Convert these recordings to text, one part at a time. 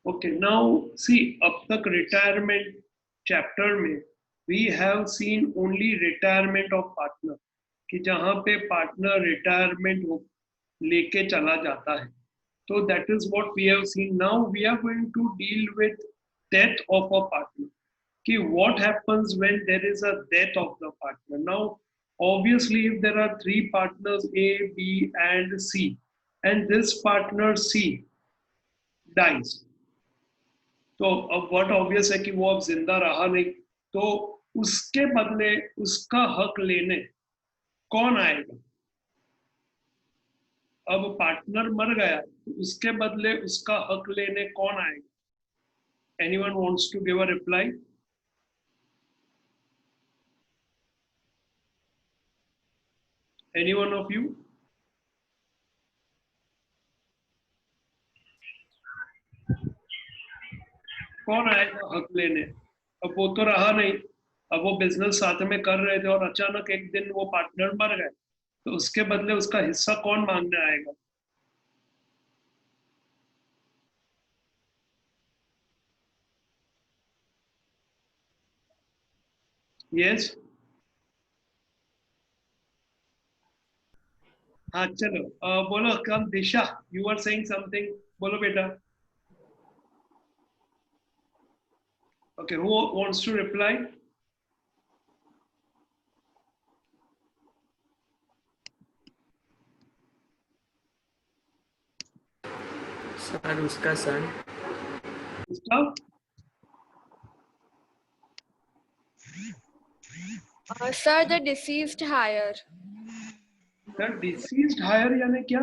Okay, now see, अब तक retirement chapter में we have seen only retirement of partner, कि जहाँ पे partner retirement हो लेके चला जाता है. So that is what we have seen. Now we are going to deal with death of a partner. कि what happens when there is a death of the partner. Now obviously if there are three partners A, B and C, and this partner C dies, तो अब what obvious है कि वो अब जिंदा रहा नहीं, तो उसके बदले उसका हक लेने कौन आएगा? अब पार्टनर मर गया तो उसके बदले उसका हक लेने कौन आएगा? Anyone wants to give a reply? Anyone of you? कौन आएगा हक लेने? अब वो तो रहा नहीं, अब वो बिजनेस साथ में कर रहे थे और अचानक एक दिन वो पार्टनर मर गए, तो उसके बदले उसका हिस्सा कौन मांगने आएगा? यस, हाँ चलो, बोलो come. Disha, you are saying something, बोलो बेटा. Okay, who wants to reply? Sir उसका सन. उसका Sir, the deceased hire. Sir deceased hire यानी क्या?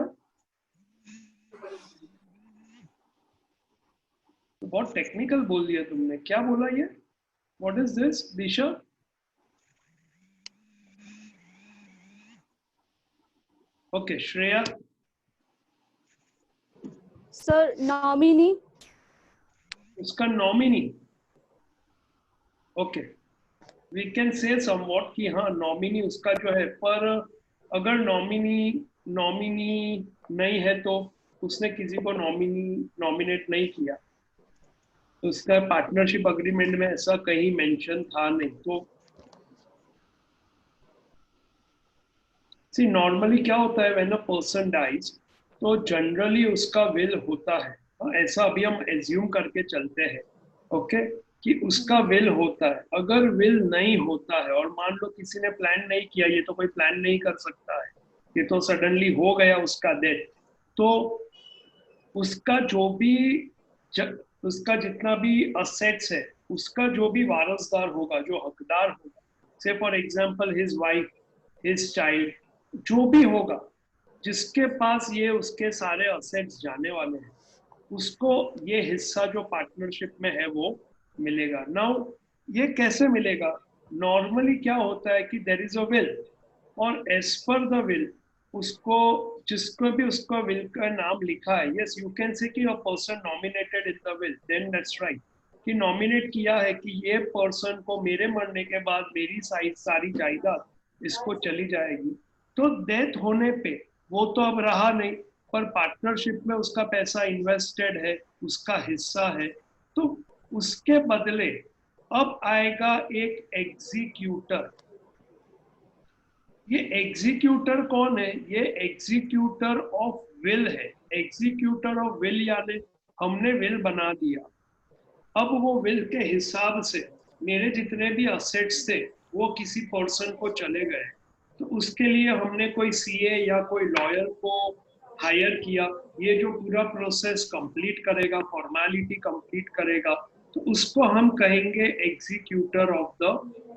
तो बहुत टेक्निकल बोल दिया तुमने, क्या बोला ये? What is this Disha? Okay Shreya. Sir, nominee. उसका nominee. Okay, we can say somewhat कि हाँ नॉमिनी उसका जो है, पर अगर नॉमिनी नॉमिनी नहीं है तो उसने किसी को नॉमिनेट नहीं किया, तो उसका पार्टनरशिप अग्रीमेंट में ऐसा कहीं मेंशन था नहीं. तो सी नॉर्मली क्या होता है व्हेन अ पर्सन डाइज, तो जनरली उसका विल होता है. ऐसा अभी हम एज्यूम करके चलते हैं, ओके, कि उसका विल होता है. अगर विल नहीं होता है और मान लो किसी ने प्लान नहीं किया, ये तो कोई प्लान नहीं कर सकता है, ये तो सडनली हो गया उसका डेथ, तो उसका जो भी उसका जितना भी असेट्स है, उसका जो भी वारसदार होगा, जो हकदार होगा, से for example his wife, his child, जो भी होगा जिसके पास ये उसके सारे असेट्स जाने वाले हैं, उसको ये हिस्सा जो पार्टनरशिप में है वो मिलेगा. नाउ ये कैसे मिलेगा? नॉर्मली क्या होता है कि देयर इज अ विल, और एज पर द विल उसको, जिसको भी उसका विल का नाम लिखा है, यस यू कैन से कि a person nominated in the will, then that's right, कि नॉमिनेट किया है कि ये पर्सन को मेरे मरने के बाद मेरी सारी जायदाद इसको चली जाएगी. तो डेथ होने पे वो तो अब रहा नहीं, पर पार्टनरशिप में उसका पैसा इन्वेस्टेड है, उसका हिस्सा है, तो उसके बदले अब आएगा एक एग्जीक्यूटर. ये एग्जीक्यूटर कौन है? ये एग्जीक्यूटर ऑफ विल है. एग्जीक्यूटर ऑफ विल यानी हमने विल बना दिया, अब वो विल के हिसाब से मेरे जितने भी असेट्स थे वो किसी पर्सन को चले गए, तो उसके लिए हमने कोई सीए या कोई लॉयर को हायर किया, ये जो पूरा प्रोसेस कंप्लीट करेगा, फॉर्मेलिटी कंप्लीट करेगा, तो उसको हम कहेंगे एग्जीक्यूटर ऑफ द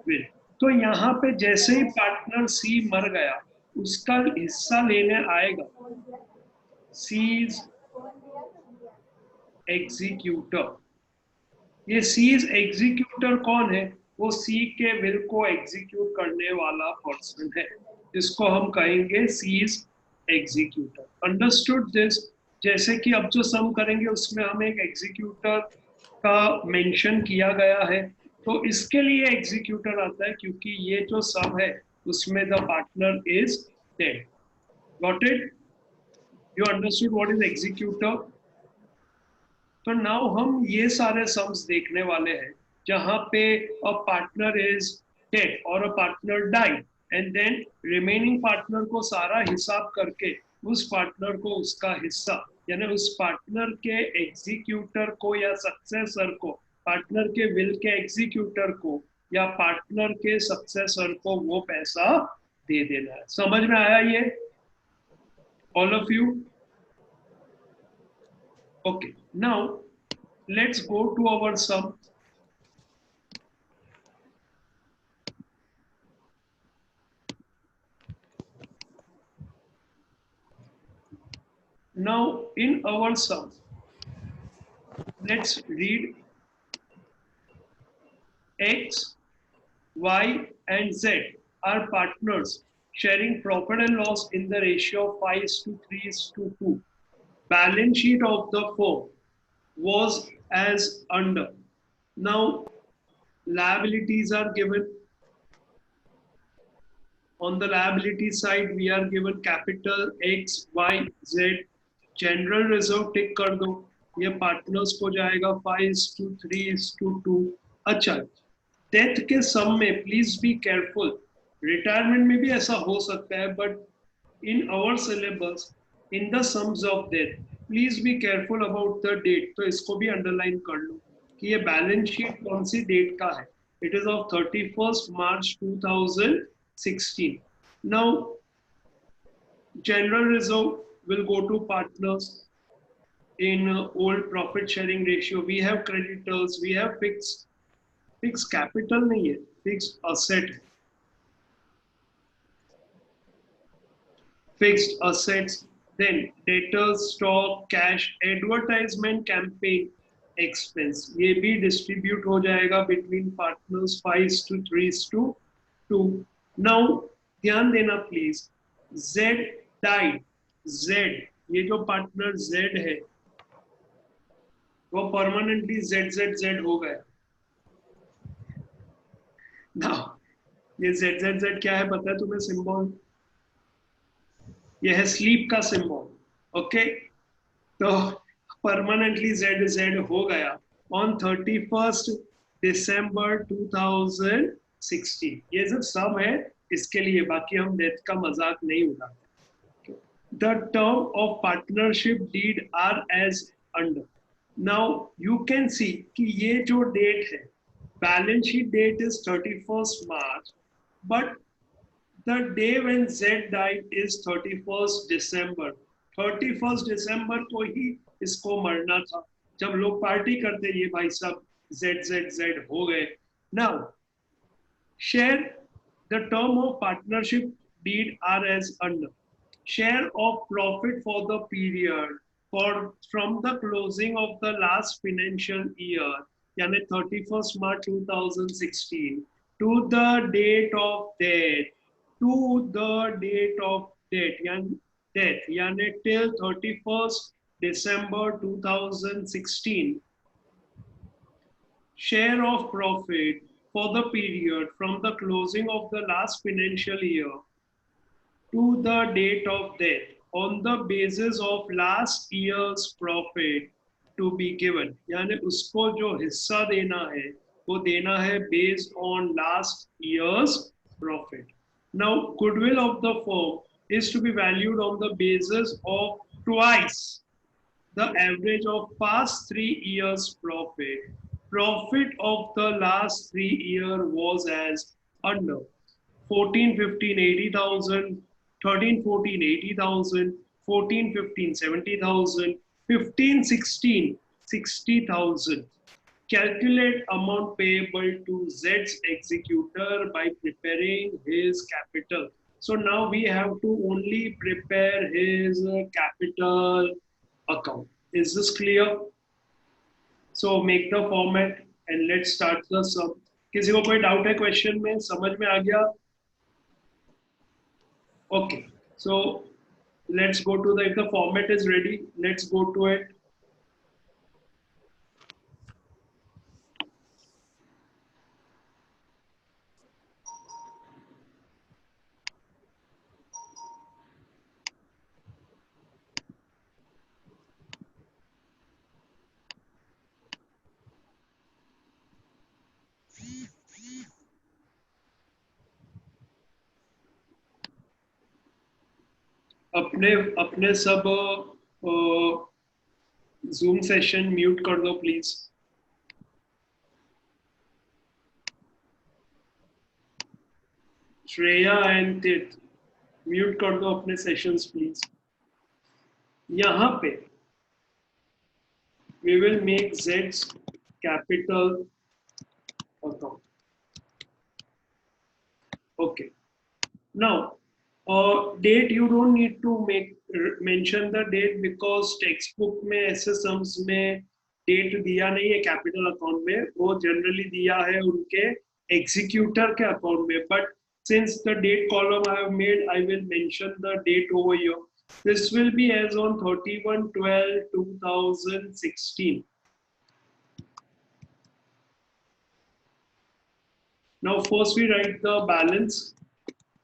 विल. तो यहाँ पे जैसे ही पार्टनर सी मर गया, उसका हिस्सा लेने आएगा सीज एग्जीक्यूटर. ये सीज एग्जीक्यूटर कौन है? वो सी के विल को एग्जीक्यूट करने वाला पर्सन है, जिसको हम कहेंगे सीज एग्जीक्यूटर. Understood this? जैसे कि अब जो सम करेंगे उसमें हम एक एग्जीक्यूटर का मेंशन किया गया है, तो इसके लिए एग्जीक्यूटर आता है क्योंकि ये जो सम है उसमें the partner is dead. Got it? You understood what is executor? तो नाउ हम ये सारे सम्स देखने वाले हैं जहां पे अ पार्टनर इज डेड और a partner died and then remaining partner को सारा हिसाब करके उस पार्टनर को उसका हिस्सा यानी उस पार्टनर के एग्जीक्यूटर को या सक्सेसर को, पार्टनर के विल के एग्जीक्यूटर को या पार्टनर के सक्सेसर को वो पैसा दे देना है। समझ में आया ये all of you? Okay, now let's go to our sum. Now in our sum, let's read X, Y, and Z are partners sharing profit and loss in the ratio of 5:3:2. Balance sheet of the firm was as under. Now liabilities are given. On the liability side, we are given capital X, Y, Z. General reserve tick कर दो, ये partners को जाएगा 5:3:2। अच्छा, death के सम में please be careful, retirement में भी ऐसा हो सकता है but in our syllabus in the sums of death please be careful about the date. तो इसको भी अंडरलाइन कर लो कि ये बैलेंस शीट कौन सी डेट का है। It is of 31st March 2016। Now general reserve will go to partners in old profit sharing ratio. We have creditors, we have fixed capital नहीं है, fixed asset, fixed assets, then debtors, stock, cash, advertisement, campaign expense, ये भी distribute हो जाएगा between partners 5:3:2। now ध्यान देना please, Z died, Z ये जो पार्टनर Z है वो परमानेंटली Z हो गया। नाउ ये Z क्या है पता है तुम्हें? सिंबल ये है स्लीप का सिंबल। ओके, तो परमानेंटली Z हो गया ऑन 31st December 2016। ये सब सम है इसके लिए, बाकी हम डेथ का मजाक नहीं उड़ाते। The term of partnership deed are as under. Now you can see कि ये जो डेट है, balance sheet date is 31st March, but the day when Z died is 31st December। 31st December को ही इसको मरना था। जब लोग पार्टी करते ये भाई सब Z हो गए। Now share the term of partnership deed are as under. Share of profit for the period from the closing of the last financial year, यानी 31st March 2016 to the date of death, यानी till 31st December 2016. Share of profit for the period from the closing of the last financial year to the date of death on the basis of last year's profit to be given, यानी उसको जो हिस्सा देना है वो देना है based on last year's profit. Now goodwill of the firm is to be valued on the basis of twice the average of past 3 years profit. Profit of the last 3 year was as under. 14-15 80,000, 13-14 80,000, 14-15 70,000, 15-16 60,000. Calculate amount payable to Z's executor by preparing his capital. So now we have to only prepare his capital account. Is this clear? So make the format and let's start the sum. किसी को कोई doubt है question में? समझ में आ गया? Okay, so let's go to the, if the format is ready, let's go to it. अपने अपने सब जूम सेशन म्यूट कर दो प्लीज। श्रेया एंड तीर्थ म्यूट कर दो अपने सेशंस प्लीज। यहाँ पे we will make Z's capital account. Okay. Now, date you don't need to mention the date because textbook में ऐसे sums में date दिया नहीं है capital account में, वो generally दिया है उनके executor के account में. But since the date column I have made, I will mention the date over here. This will be as on 31/12/2016. Now first we write the balance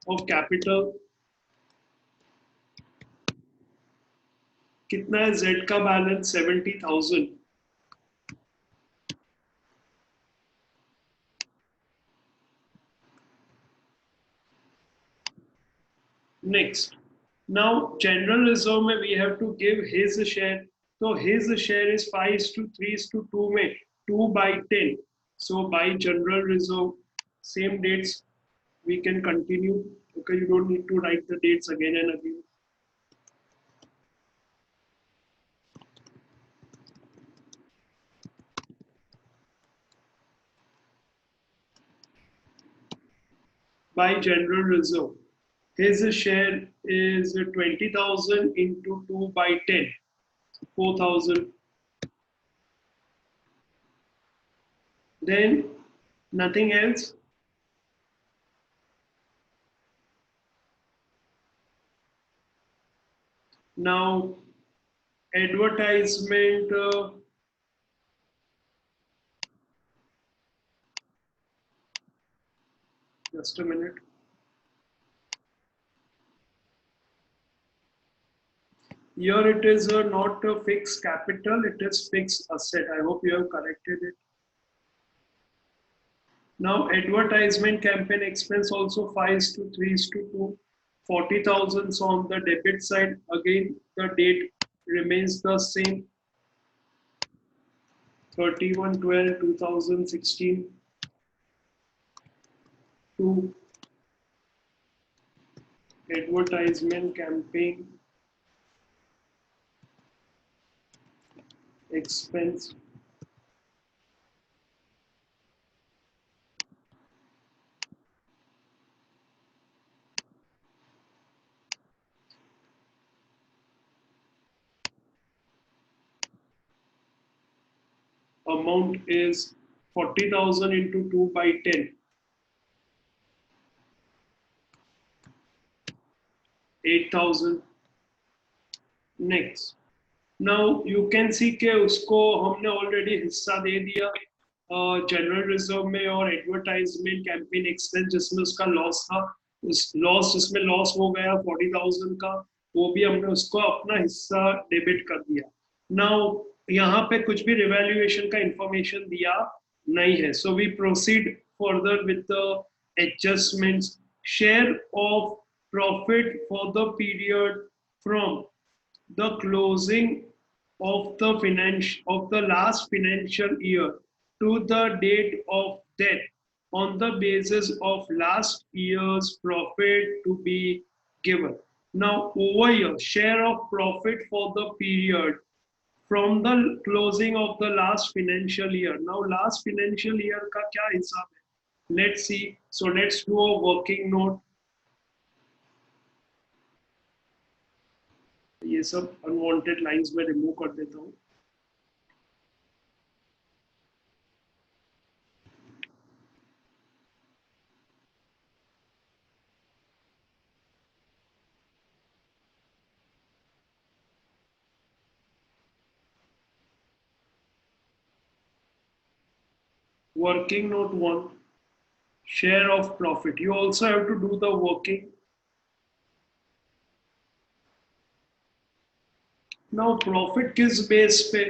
of capital. कितना है Z का balance? 70,000. Next, now general reserve में we have to give his share. So his share is 5:3:2 में 2/10. So by general reserve, same dates we can continue. Okay, you don't need to write the dates again and again. By general reserve, his share is 20,000 into 2/10, 4,000. Then nothing else. Now advertisement, just a minute. Here it is not a fixed capital, it is fixed asset. I hope you have corrected it. Now advertisement campaign expense also 5:3:2, 40,000. So on the debit side, again the date remains the same, 31/12/2016 to advertisement campaign expense. Amount is 40,000 into 2/10, 8,000. Next, now you can see कि उसको हमने already हिस्सा दे दिया general reserve में और advertisement campaign expense जिसमें उसका loss था, उस लॉस जिसमें लॉस हो गया 40,000 का, वो भी हमने उसको अपना हिस्सा डेबिट कर दिया. नाउ यहाँ पे कुछ भी रिवैल्यूएशन का इंफॉर्मेशन दिया नहीं है, so we proceed further with the adjustments. Share of profit for the period from the closing of the last financial year to the date of death on the basis of last year's profit to be given. Now over here, share of profit for the period from the closing of the last financial year. Now last financial year का क्या हिसाब है? Let's see. So let's do a working note. ये सब unwanted lines में remove कर देता हूँ. Working note 1, share of profit. You also have to do the working. Now profit किस बेस पे?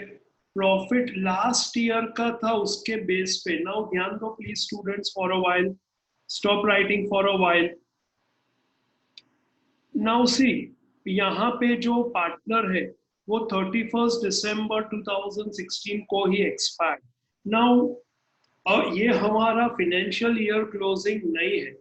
प्रॉफिट लास्ट ईयर का था उसके बेस पे. नाउ ध्यान दो please students for a while. Stop writing for a while. Now see, यहाँ पे जो पार्टनर है वो 31 दिसंबर 2016 को ही एक्सपायर। नाउ और ये हमारा फाइनेंशियल ईयर क्लोजिंग नहीं है।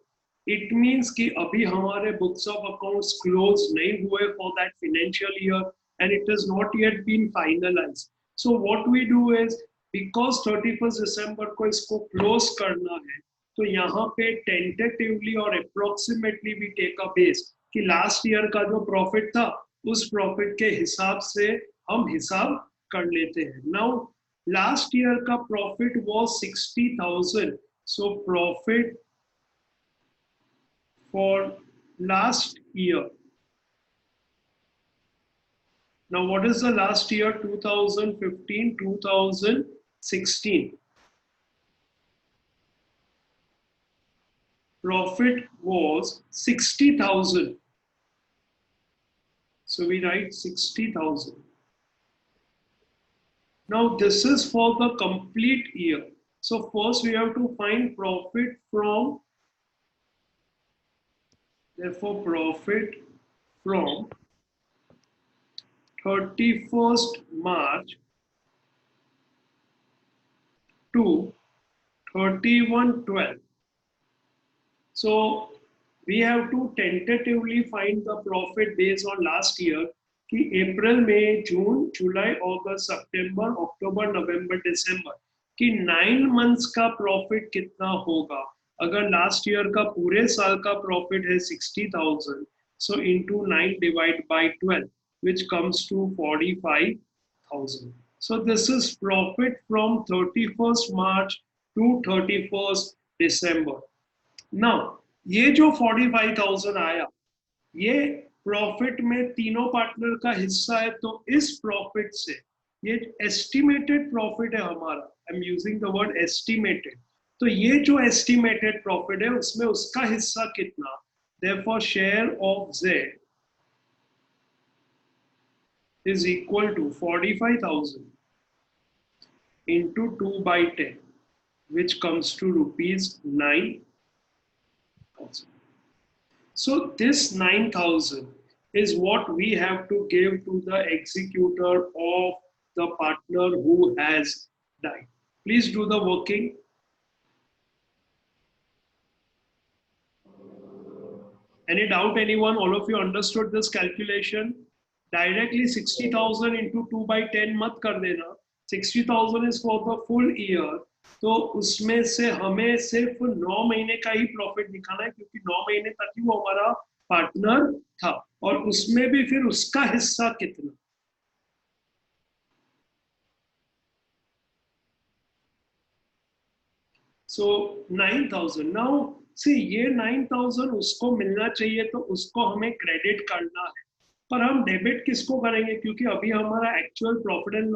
इट मीन्स कि अभी हमारे बुक्स ऑफ अकाउंट्स क्लोज नहीं हुए for that financial year and it is not yet been finalised. So what we do is, because 31 दिसंबर को इसको क्लोज करना है, तो यहाँ पे टेंटेटिवली और अप्रोक्सीमेटली भी टेक अ बेस कि लास्ट ईयर का जो प्रॉफिट था उस प्रॉफिट के हिसाब से हम हिसाब कर लेते हैं। नाउ last year का profit was 60,000, so profit for last year, now what is the last year? 2015 2016 profit was 60,000, so we write 60,000. Now this is for the complete year. So first we have to find profit from, therefore profit from 31st March to 31/12. So we have to tentatively find the profit based on last year कि अप्रैल मई जून जुलाई अगस्त सितंबर अक्टूबर नवंबर दिसंबर कि 9 months का profit कितना होगा। अगर last year का पूरे साल का प्रॉफिट है 60,000, so into 9 divide by 12 which comes to 45,000. So this is profit from 31st March to 31st December. Now ये जो 45,000 आया, ये प्रॉफिट में तीनों पार्टनर का हिस्सा है, तो इस प्रॉफिट से ये एस्टिमेटेड प्रॉफिट है हमारा, I am using the word estimated, तो ये जो एस्टिमेटेड प्रॉफिट है उसमें उसका हिस्सा कितना, therefore share of Z is equal to 45,000 into 2/10 which comes to rupees 9,000. So this 9,000 is what we have to give to the executor of the partner who has died. Please do the working. Any doubt, anyone? All of you understood this calculation? Directly 60,000 into 2/10 मत कर देना. 60,000 is for the full year. तो उसमें से हमें सिर्फ 9 महीने का ही प्रॉफिट दिखाना है, क्योंकि 9 महीने तक ही वो हमारा पार्टनर था, और उसमें भी फिर उसका हिस्सा कितना। सो 9,000 नाउ सी, ये 9,000 उसको मिलना चाहिए, तो उसको हमें क्रेडिट करना है, पर हम डेबिट किसको करेंगे, क्योंकि अभी हमारा actual profit and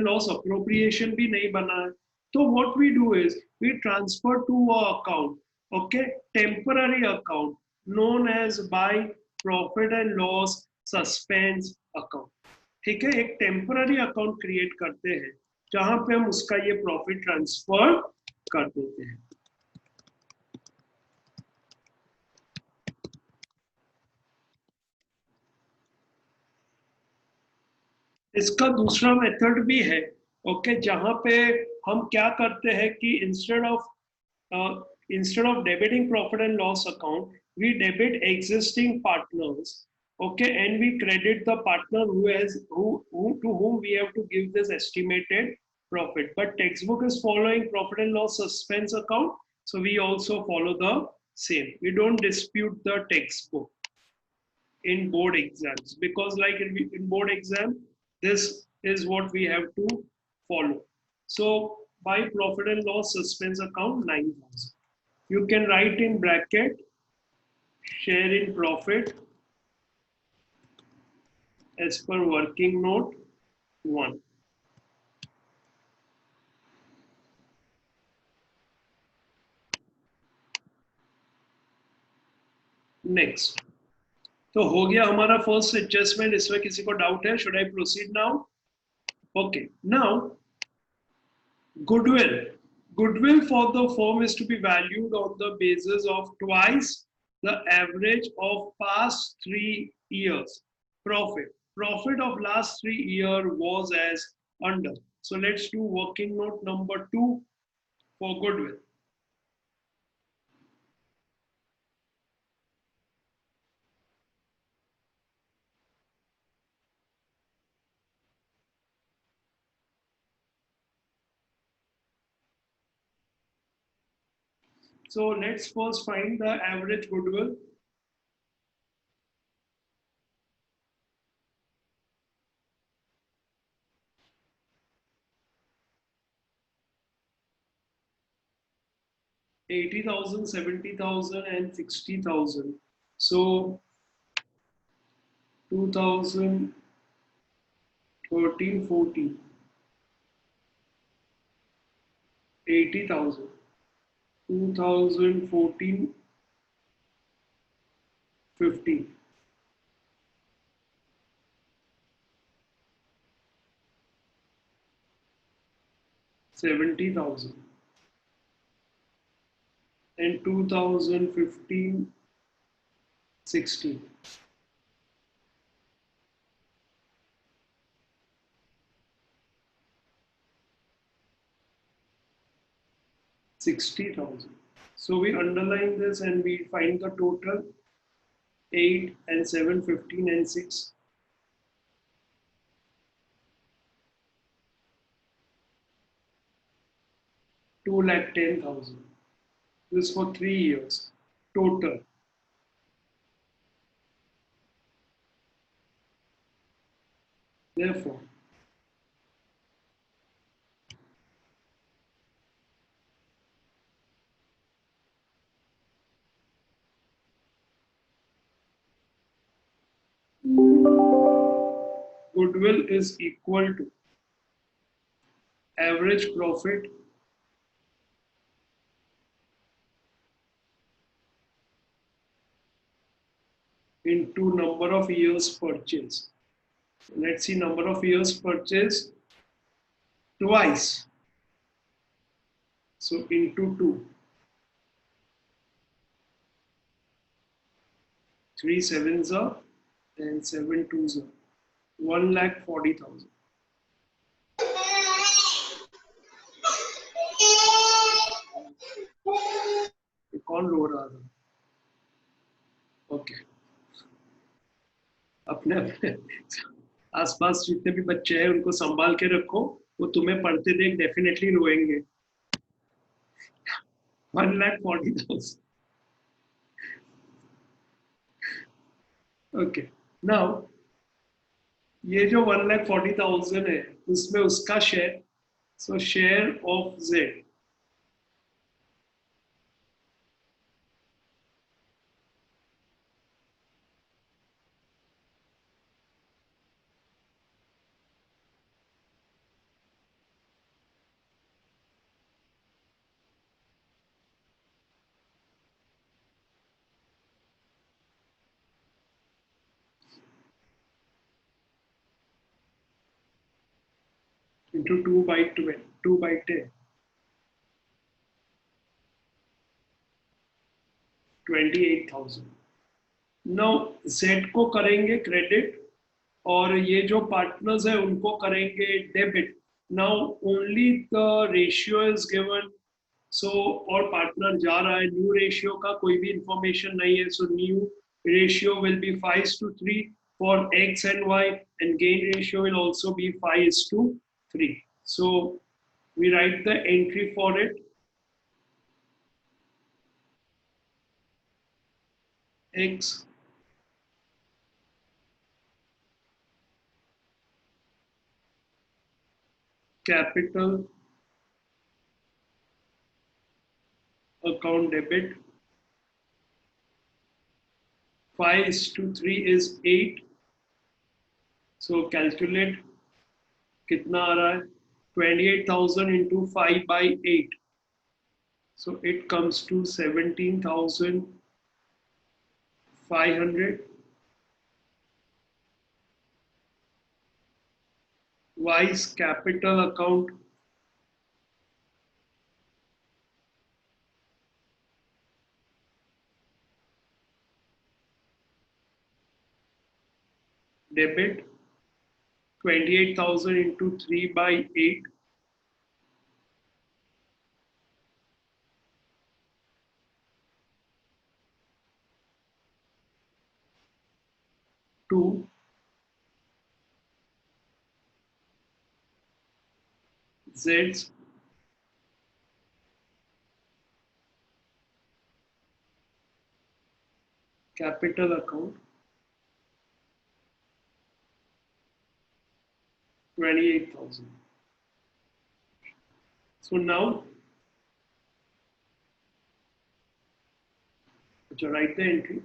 loss appropriation भी नहीं बना है। तो what we do is we transfer to a account, okay, temporary account known as by profit and loss suspense account. ठीक है, एक टेम्पररी अकाउंट क्रिएट करते हैं जहां पे हम उसका ये प्रॉफिट ट्रांसफर कर देते हैं। इसका दूसरा मेथड भी है, ओके, जहां पे हम क्या करते हैं कि instead of debiting profit and loss account, we debit existing partners, okay, and we credit the partner who to whom we have to give this estimated profit. But textbook is following profit and loss suspense account, so we also follow the same. We don't dispute the textbook in board exams, because like in board exam, this is what we have to follow. So by profit and loss suspense account 9,000, you can write in bracket share in profit as per working note 1. Next, तो हो गया हमारा first adjustment. इसमें किसी को doubt है? Should I proceed now? Okay, now goodwill for the firm is to be valued on the basis of twice the average of past 3 years profit. Profit of last 3 year was as under. So let's do working note number 2 for goodwill. So let's first find the average goodwill. $80,000, $70,000, and $60,000. So 2013, 14, 80,000. 2014, 15, 70,000. And 2015, 16, 60,000. So we underline this and we find the total 8 and 7, 15 and 6. 2,10,000. This for 3 years total. Therefore, goodwill is equal to average profit into number of years purchased. Let's see number of years purchased twice. So into 2. 3 sevens are and 7 twos are. 1,40,000. कौन रो रहा था? Okay अपने अपने आसपास जितने भी बच्चे हैं उनको संभाल के रखो, वो तुम्हें पढ़ते देख डेफिनेटली रोएंगे. 1,40,000. ओके नाउ ये जो 1,40,000 है उसमें उसका share, so share of Z into 2 by 12, 2 by 10, 28,000. Now Z को करेंगे क्रेडिट और ये जो पार्टनर्स है उनको करेंगे debit. Now only the ratio is given. So और पार्टनर जा रहा है, न्यू रेशियो का कोई भी इंफॉर्मेशन नहीं है. So new ratio will be 5:3 for X and Y and gain ratio will also be 5:3. So we write the entry for it. X capital account debit 5:3 is 8. So calculate कितना आ रहा है 28,000 into 5 by 8. So it comes to 17,500. Wise capital account debit 28,000 into 3 by 8, to Z's capital account 28,000. So now, write the entry.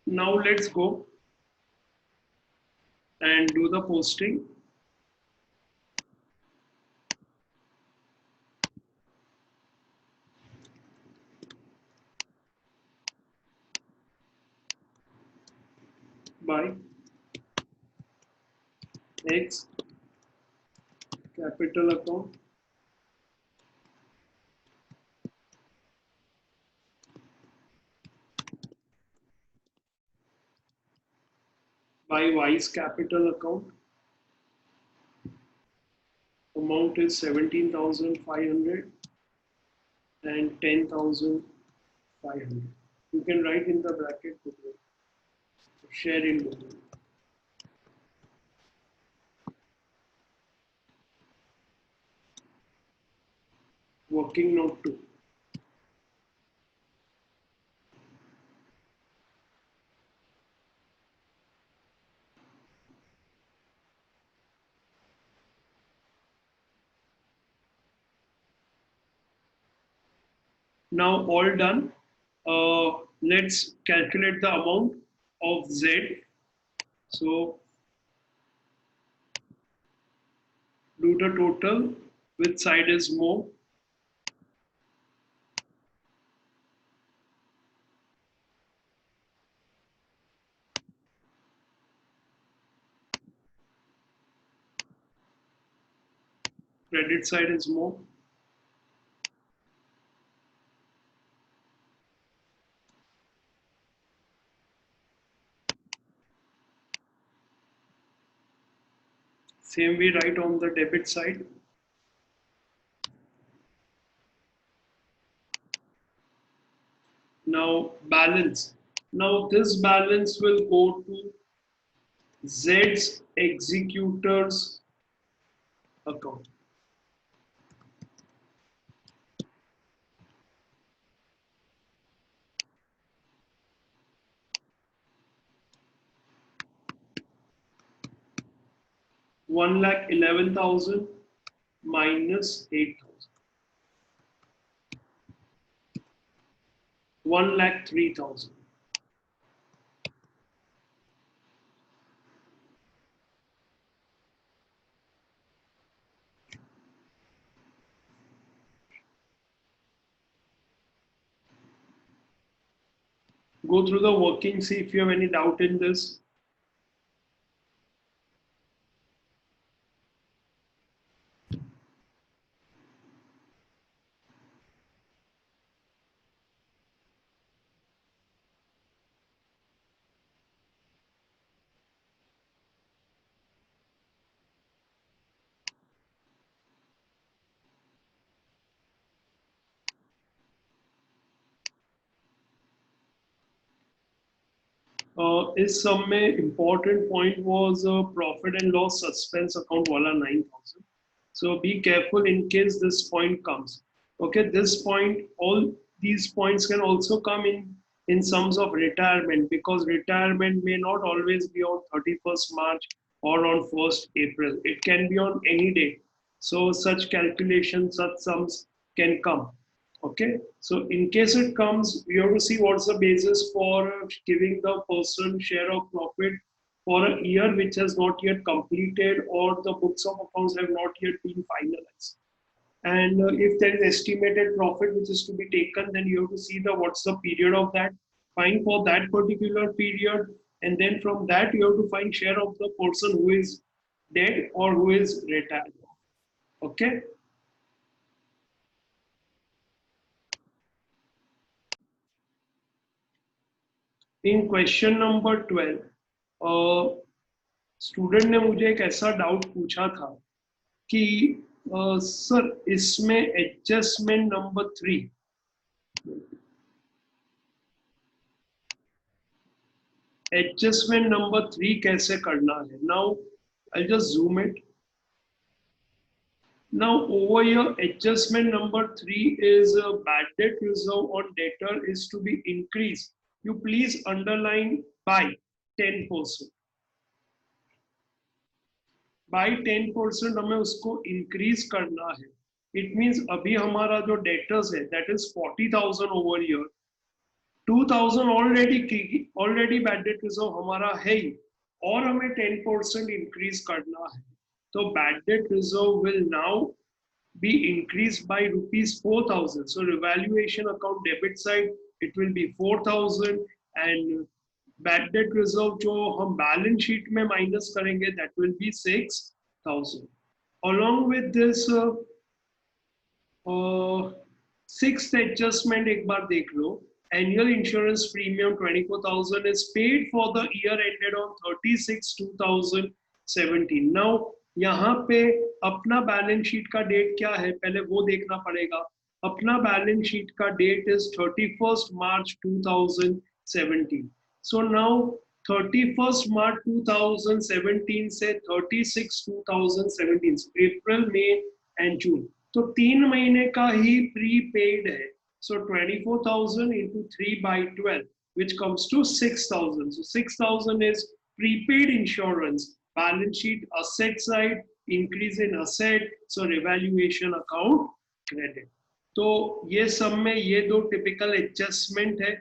Now let's go and do the posting. By X capital account by Y's capital account. Amount is 17,500 and 10,500. You can write in the bracket below. Share in below. Working note 2. Now all done. Let's calculate the amount of Z. So do the total. Which side is more? Credit side is more. Same we write on the debit side. Now balance. Now this balance will go to Z's executor's account. One lakh 11,000 minus 8,000. 1,03,000. Go through the working, see if you have any doubt in this. इस सब में important point was profit and loss suspense account वाला 9,000. So be careful in case this point comes. Okay, this point, all these points can also come in sums of retirement, because retirement may not always be on 31st March or on 1st April. It can be on any date. So such calculations, such sums can come. Okay, so in case it comes, we have to see what's the basis for giving the person share of profit for a year which has not yet completed, or the books of accounts have not yet been finalized. And if there is estimated profit which is to be taken, then you have to see the what's the period of that, find for that particular period, and then from that you have to find share of the person who is dead or who is retired. Okay. In question number 12 student ने मुझे एक ऐसा doubt पूछा था कि sir इसमें adjustment number 3 कैसे करना है. Now I just zoom it. Now over here adjustment number 3 is bad debt reserve on debtor is to be increased. You please underline by 10%. By 10% हमें उसको increase करना है. It means अभी हमारा जो debtors है that is 40,000 over here. 2,000 already bad debt reserve हमारा है ही और हमें 10% increase करना है. तो bad debt reserve will now be increased by rupees 4,000. So revaluation account debit side it will be 4,000 and bad debt reserve जो हम balance sheet में minus करेंगे that will be 6,000. Along with this sixth adjustment एक बार देख लो. Annual insurance premium 24,000 is paid for the year ended on 36/2017. Now यहाँ पे अपना balance sheet का डेट क्या है पहले वो देखना पड़ेगा. अपना बैलेंस शीट का date is 31st March 2017. So now 31st March 2017 से 36/2017 अप्रैल मई एंड जून तो 3 महीने का ही प्रीपेड है. So 24,000 into 3 by 12, which comes to 6,000. So 6,000 is prepaid insurance. Balance sheet asset side, increase in asset. So revaluation account credit. तो ये सब में ये दो typical adjustment है.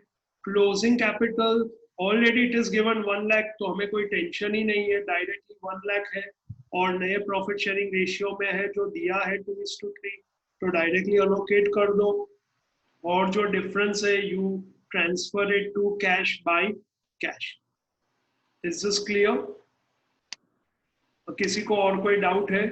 Closing capital already it is given 1 lakh तो हमें कोई टेंशन ही नहीं है. Directly 1 lakh है और नए profit sharing ratio में है जो दिया है 2:3 तो directly allocate कर दो. और जो डिफरेंस है you transfer it to cash by cash. Is this clear? किसी को और कोई डाउट है?